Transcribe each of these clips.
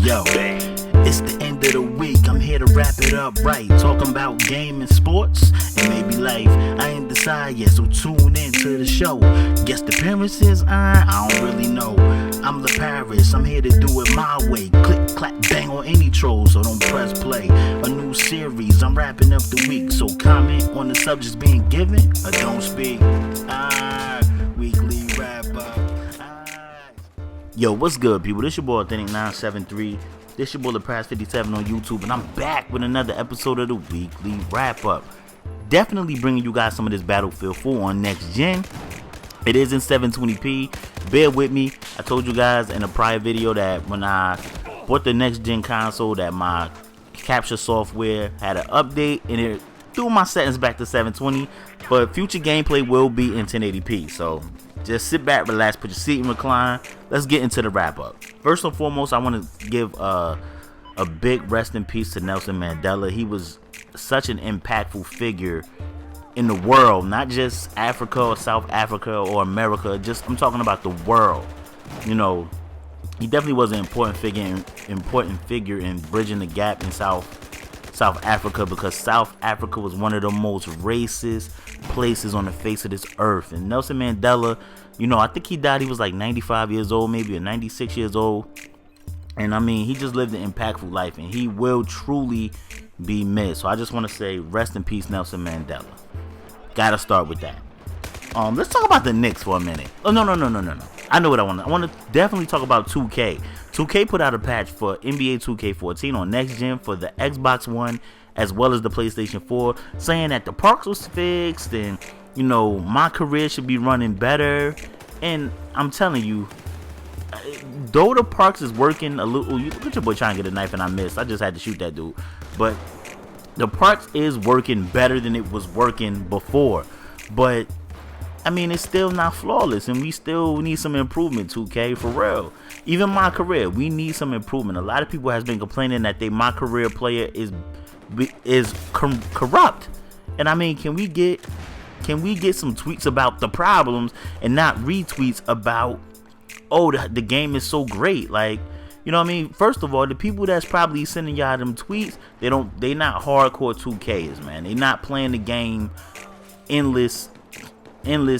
Yo, it's the end of the week, I'm here to wrap it up right. Talking about game and sports, and maybe life. I ain't decide yet, so tune in to the show. Guest appearances, I don't really know. I'm the Paris, I'm here to do it my way. Click, clap, bang on any troll, so don't press play. A new series, I'm wrapping up the week, so comment on the subjects being given, or don't speak. Weekly wrap up. Yo, what's good, people? This your boy Authentic 973. This your boy the Past 57 on YouTube, and I'm back with another episode of the weekly wrap up. Definitely bringing you guys some of this Battlefield 4 on next gen. It is in 720p. Bear with me. I told you guys in a prior video that when I bought the next gen console, that my capture software had an update and it threw my settings back to 720. But future gameplay will be in 1080p. So just sit back, relax, put your seat and recline. Let's get into the wrap up. First and foremost, I want to give a big rest in peace to Nelson Mandela. He was such an impactful figure in the world, not just Africa or South Africa or America. I'm talking about the world. You know, he definitely was an important figure in bridging the gap in South Africa, because South Africa was one of the most racist places on the face of this earth. And Nelson Mandela, you know, I think he died, he was like 95 years old, maybe, or 96 years old. And I mean, he just lived an impactful life, and he will truly be missed. So I just want to say rest in peace, Nelson Mandela. Gotta start with that. Let's talk about the Knicks for a minute. Oh, no. I know what I want. I want to definitely talk about 2K. 2K put out a patch for NBA 2K14 on next gen for the Xbox One as well as the PlayStation 4, saying that the parks was fixed and, you know, my career should be running better. And I'm telling you, though the parks is working a little, you look at your boy trying to get a knife and I missed. I just had to shoot that dude. But the parks is working better than it was working before. But I mean, it's still not flawless, and we still need some improvement, 2K, for real. Even my career, we need some improvement. A lot of people has been complaining that my career player is corrupt. And I mean, can we get some tweets about the problems and not retweets about, oh, the game is so great? Like, you know what I mean? First of all, the people that's probably sending y'all them tweets, they not hardcore 2Kers, man. They not playing the game endless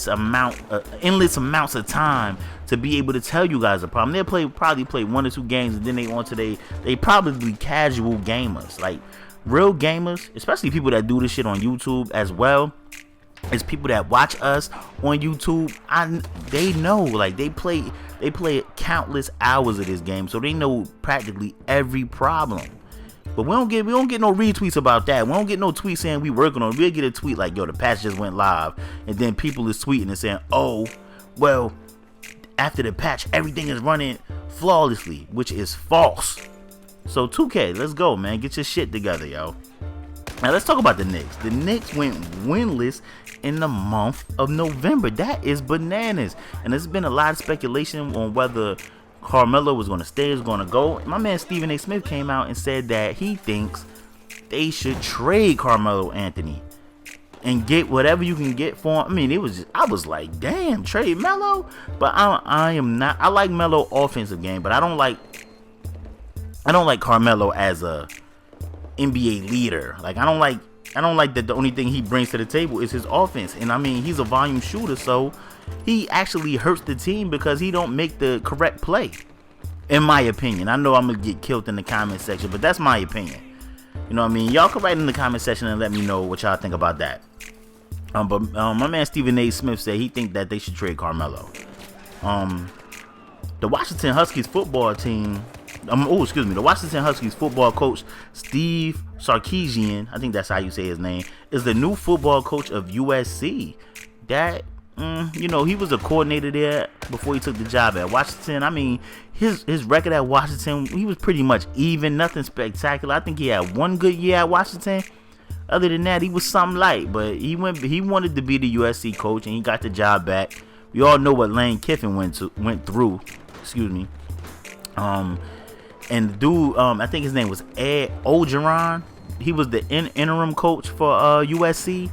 amounts of time to be able to tell you guys the problem. They'll probably play 1 or 2 games, and then they on to they probably casual gamers. Like real gamers, especially people that do this shit on YouTube as well as people that watch us on YouTube. They know, like, they play countless hours of this game, so they know practically every problem. But we don't get no retweets about that. We don't get no tweets saying we working on it. We'll get a tweet like, yo, the patch just went live, and then people is tweeting and saying, oh, well, after the patch everything is running flawlessly, which is false. So 2K, let's go, man. Get your shit together, yo. Now let's talk about the Knicks. The Knicks went winless in the month of November. That is bananas. And there's been a lot of speculation on whether Carmelo was going to stay, was going to go. My man Stephen A. Smith came out and said that he thinks they should trade Carmelo Anthony and get whatever you can get for him. I mean, I was like, damn, trade Melo. But I am not. I like Melo offensive game, but I don't like Carmelo as a NBA leader. Like I don't like that the only thing he brings to the table is his offense. And I mean, he's a volume shooter, so he actually hurts the team because he don't make the correct play, in my opinion. I know I'm gonna get killed in the comment section, but that's my opinion. You know what I mean? Y'all can write in the comment section and let me know what y'all think about that. But my man Stephen A. Smith said he think that they should trade Carmelo. The Washington Huskies football team. The Washington Huskies football coach Steve Sarkisian, I think that's how you say his name, is the new football coach of USC. That, you know, he was a coordinator there before he took the job at Washington. I mean, his record at Washington, he was pretty much even, nothing spectacular. I think he had one good year at Washington. Other than that, he was something light, but he wanted to be the USC coach, and he got the job back. We all know what Lane Kiffin went through. Excuse me. And the dude, I think his name was Ed Ogeron. He was the interim coach for USC,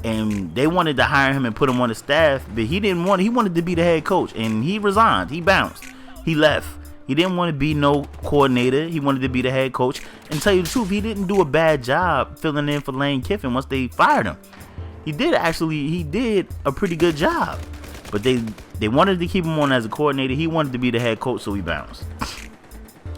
and they wanted to hire him and put him on the staff, but he didn't want. He wanted to be the head coach, and he resigned. He bounced. He left, He didn't want to be no coordinator. He wanted to be the head coach. And tell you the truth, he didn't do a bad job filling in for Lane Kiffin once they fired him. He did a pretty good job. But they wanted to keep him on as a coordinator. He wanted to be the head coach, so he bounced.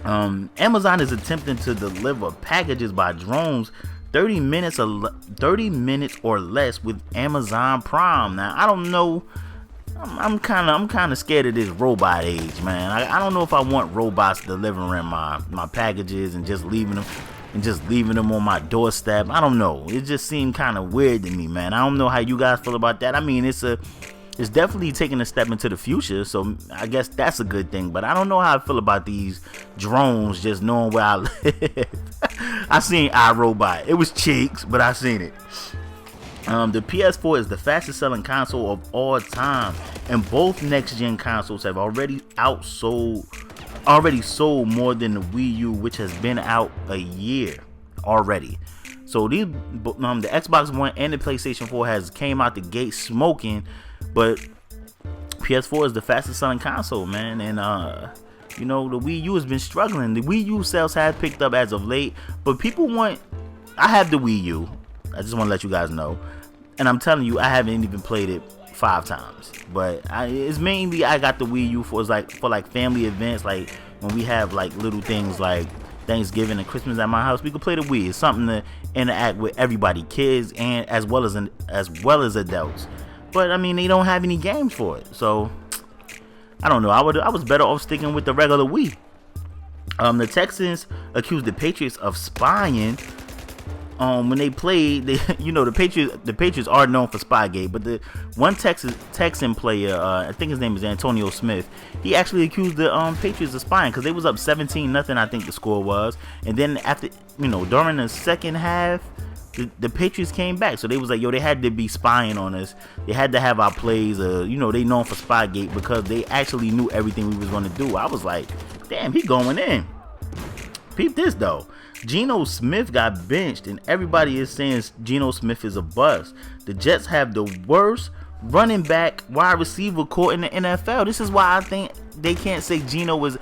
Amazon is attempting to deliver packages by drones 30 minutes or less with Amazon Prime. Now, I don't know. I'm kind of scared of this robot age, man. I don't know if I want robots delivering my packages and just leaving them on my doorstep. I don't know. It just seemed kind of weird to me, man. I don't know how you guys feel about that. I mean, it's definitely taking a step into the future, so I guess that's a good thing. But I don't know how I feel about these drones just knowing where I live. I seen iRobot. It was cheeks, but I seen it. The PS4 is the fastest selling console of all time, and both next gen consoles have already sold more than the Wii U, which has been out a year already. So the Xbox One and the PlayStation 4 has came out the gate smoking, but PS4 is the fastest selling console, man. And the Wii U has been struggling. The Wii U sales have picked up as of late, but I have the Wii U. I just want to let you guys know, and I'm telling you, I haven't even played it 5 times. But it's mainly I got the Wii U for family events, like when we have like little things like Thanksgiving and Christmas at my house. We can play the Wii. It's something to interact with everybody, kids and as well as adults. But I mean, they don't have any games for it, so I don't know. I was better off sticking with the regular Wii. The Texans accused the Patriots of spying. When they played, the Patriots are known for Spygate, but the one Texan player, I think his name is Antonio Smith, he actually accused the Patriots of spying because they was up 17-0, I think the score was, and then after, during the second half, the Patriots came back, so they was like, they had to be spying on us. They had to have our plays, they known for Spygate because they actually knew everything we was going to do. I was like, damn, he going in. Peep this though. Geno Smith got benched, and everybody is saying Geno Smith is a bust. The Jets have the worst running back wide receiver core in the NFL. This is why I think they can't say Geno was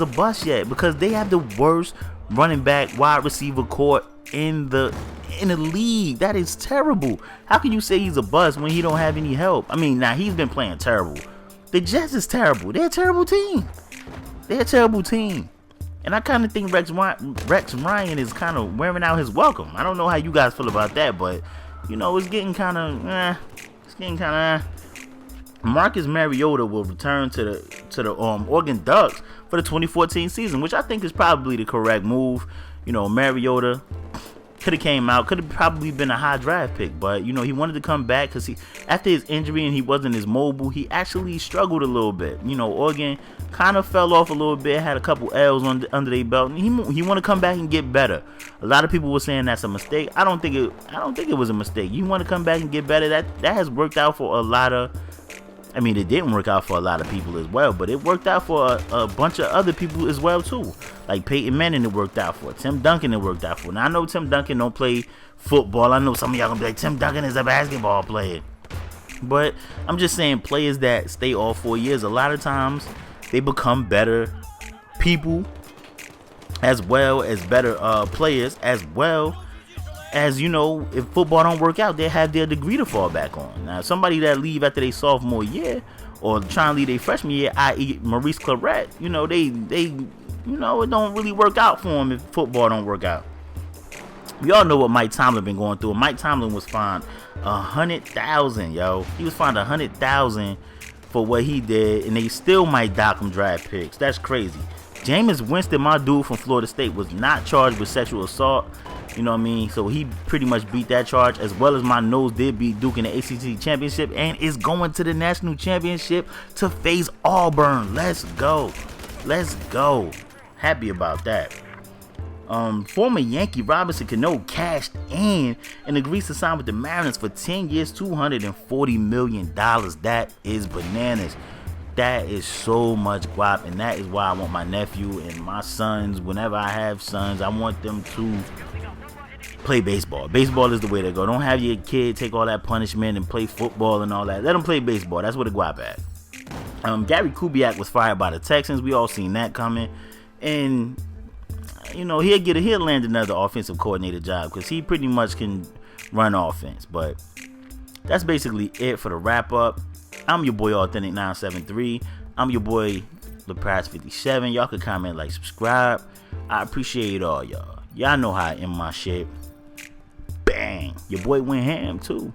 a bust yet, because they have the worst running back wide receiver core in the league. That is terrible. How can you say he's a bust when he don't have any help? I mean, now he's been playing terrible. The Jets is terrible. They're a terrible team. And I kind of think Rex Ryan is kind of wearing out his welcome. I don't know how you guys feel about that, but it's getting kind of Marcus Mariota will return to the Oregon Ducks for the 2014 season, which I think is probably the correct move. Mariota could have probably been a high draft pick, but he wanted to come back because after his injury and he wasn't as mobile, he actually struggled a little bit. Oregon kind of fell off a little bit, had a couple L's under their belt, and he want to come back and get better. A lot of people were saying that's a mistake. I don't think it was a mistake. You want to come back and get better. That has worked out for a lot of. I mean, it didn't work out for a lot of people as well, but it worked out for a bunch of other people as well too. Like Peyton Manning, it worked out for. Tim Duncan, it worked out for. Now I know Tim Duncan don't play football. I know some of y'all gonna be like, Tim Duncan is a basketball player. But I'm just saying, players that stay all 4 years, a lot of times they become better people, as well as better players, as well as if football don't work out, they have their degree to fall back on. Now, somebody that leave after their sophomore year or trying to leave their freshman year, i.e. Maurice Claret, they it don't really work out for them if football don't work out. We all know what Mike Tomlin been going through. Mike Tomlin was fined $100,000, yo. He was fined $100,000 for what he did, and they still might dock him draft picks. That's crazy. Jameis Winston, my dude from Florida State, was not charged with sexual assault. You know what I mean? So he pretty much beat that charge, as well as my nose did beat Duke in the ACC championship and is going to the national championship to face Auburn. Let's go. Happy about that. Former Yankee Robinson Cano cashed in and agrees to sign with the Mariners for 10 years, $240 million. That is bananas. That is so much guap, and that is why I want my nephew and my sons, whenever I have sons, I want them to play baseball. Baseball is the way to go. Don't have your kid take all that punishment and play football and all that. Let them play baseball. That's where the guap at. Gary Kubiak was fired by the Texans. We all seen that coming. And, he'll land another offensive coordinator job because he pretty much can run offense. But that's basically it for the wrap up. I'm your boy Authentic 973. I'm your boy LePraz57. Y'all can comment, like, subscribe. I appreciate all y'all. Y'all know how I end my shit. Bang. Your boy went ham too.